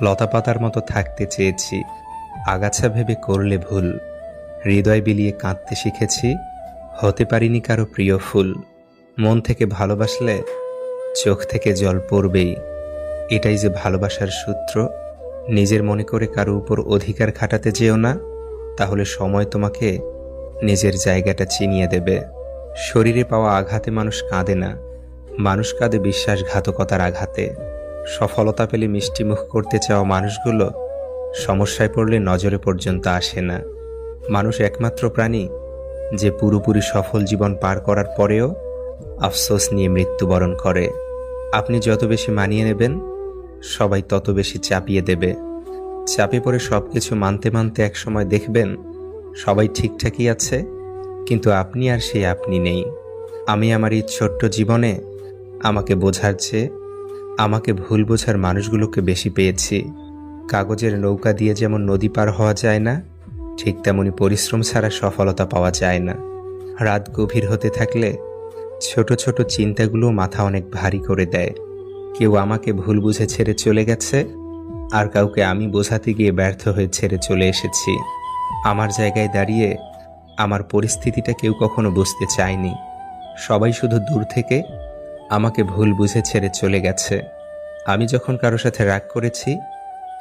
লতাপাতার মতো থাকতে চেয়েছি, আগাছা ভেবে করলে ভুল। হৃদয় বিলিয়ে কাঁদতে শিখেছি, হতে পারিনি কারো প্রিয় ফুল। মন থেকে ভালোবাসলে চোখ থেকে জল পড়বেই, এটাই যে ভালোবাসার সূত্র। নিজের মনে করে কারো উপর অধিকার খাটাতে যেও না, তাহলে সময় তোমাকে নিজের জায়গাটা চিনিয়ে দেবে। শরীরে পাওয়া আঘাতে মানুষ কাঁদে না, মানুষ কাঁদে বিশ্বাসঘাতকতার আঘাতে। সফলতা পেলে মিষ্টিমুখ করতে চাওয়া মানুষগুলো সমস্যায় পড়লে নজরে পর্যন্ত আসে না। মানুষ একমাত্র প্রাণী যে পুরোপুরি সফল জীবন পার করার পরেও আফসোস নিয়ে মৃত্যুবরণ করে। আপনি যত বেশি মানিয়ে নেবেন, সবাই তত বেশি চাপিয়ে দেবে। চাপে পড়ে সবকিছু মানতে মানতে একসময় দেখবেন সবাই ঠিকঠাকই আছে, কিন্তু আপনি আর সেই আপনি নেই। আমি আমার এই ছোট্ট জীবনে আমাকে বোঝার চেয়ে আমাকে ভুল বোঝার মানুষগুলোকে বেশি পেয়েছি। কাগজের নৌকা দিয়ে যেমন নদী পার হওয়া যায় না, ঠিক তেমনি পরিশ্রম ছাড়া সফলতা পাওয়া যায় না। রাত গভীর হতে থাকলে ছোট ছোট চিন্তাগুলো মাথা অনেক ভারী করে দেয়। কেউ আমাকে ভুল বুঝে ছেড়ে চলে গেছে, আর কাউকে আমি বোঝাতে গিয়ে ব্যর্থ হয়ে ছেড়ে চলে এসেছি। আমার জায়গায় দাঁড়িয়ে আমার পরিস্থিতিটা কেউ কখনো বুঝতে চায়নি। সবাই শুধু দূর থেকে আমাকে ভুল বুঝে ছেড়ে চলে গেছে। আমি যখন কারো সাথে রাগ করেছি,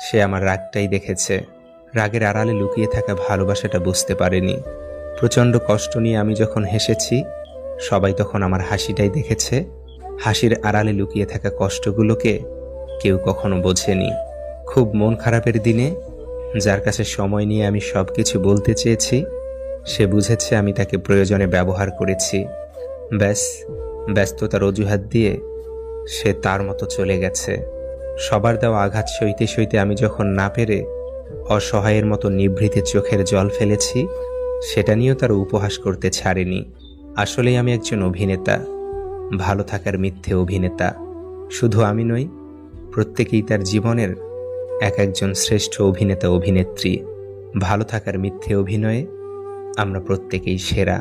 সে আমার রাগটাই দেখেছে, রাগের আড়ালে লুকিয়ে থাকা ভালোবাসাটা বুঝতে পারেনি। প্রচণ্ড কষ্ট নিয়ে আমি যখন হেসেছি, সবাই তখন আমার হাসিটাই দেখেছে, হাসির আড়ালে লুকিয়ে থাকা কষ্টগুলোকে কেউ কখনো বোঝেনি। খুব মন খারাপের দিনে যার কাছে সময় নিয়ে আমি সব কিছু বলতে চেয়েছি, সে বুঝেছে আমি তাকে প্রয়োজনে ব্যবহার করেছি। ব্যাস, ব্যস্ততার অজুহাত দিয়ে সে তার মতো চলে গেছে। সবার দেওয়া আঘাত সইতে সইতে আমি যখন না পেরে অসহায়ের মতো নিভৃতে চোখের জল ফেলেছি, সেটা নিয়েও তার উপহাস করতে ছাড়েনি। আসলেই আমি একজন অভিনেতা, ভালো থাকার মিথ্যে অভিনেতা। শুধু আমি নই, প্রত্যেকেই তার জীবনের এক একজন শ্রেষ্ঠ অভিনেতা অভিনেত্রী। ভালো থাকার মিথ্যে অভিনয়ে আমরা প্রত্যেকেই সেরা।